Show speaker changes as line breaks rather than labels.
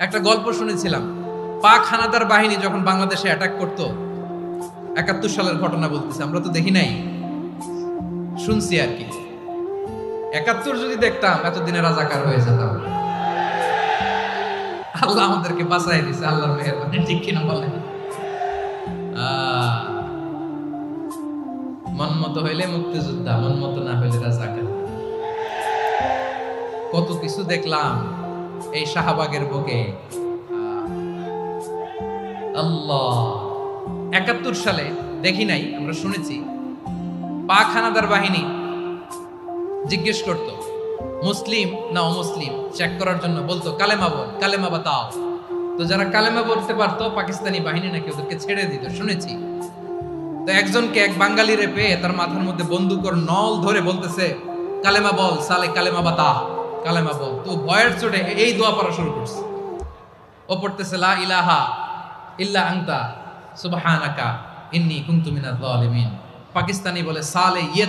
একটা গল্প শুনেছিলাম, পাক হানাদার বাহিনী যখন বাংলাদেশে অ্যাটাক করতো, ৭১ সালের ঘটনা বলতেছে, আমরা তো দেখি নাই, শুনছি আর কি। ৭১ যদি দেখতাম এতদিনে রাজাকার হয়ে যেতাম। আল্লাহ আমাদেরকে বাঁচাই দিছে, আল্লাহর মেহেরবানি, ঠিক কিনা বলেন? মন মতো হইলে মুক্তিযোদ্ধা, মন মতো না হইলে রাজাকার। কত কিছু দেখলাম এই শাহবাগের বুকে। আল্লাহ, ৭১ সালে দেখি নাই, আমরা শুনেছি পাক হানাদার বাহিনী জিজ্ঞেস করত মুসলিম না অমুসলিম চেক করার জন্য, বলতো কালেমা বল, কালেমা বাতাও। তো যারা কালেমা বলতে পারতো পাকিস্তানি বাহিনী নাকি ওদেরকে ছেড়ে দিত, শুনেছি। তো একজনকে এক বাঙালি রে পেয়ে তার মাথার মধ্যে বন্দুকর নল ধরে বলতেছে কালেমা বল সালে, কালেমা বাতা, কালেমা বল। তো ভয়ের চোটে এই দোয়া পড়া শুরু করছে। ও পড়তেছে লা ইলাহা ইল্লা আনতা সুবহানাকা ইন্নী কুনতু মিনাজ জালিমিন। পাকিস্তানি বলে সালে ইয়ে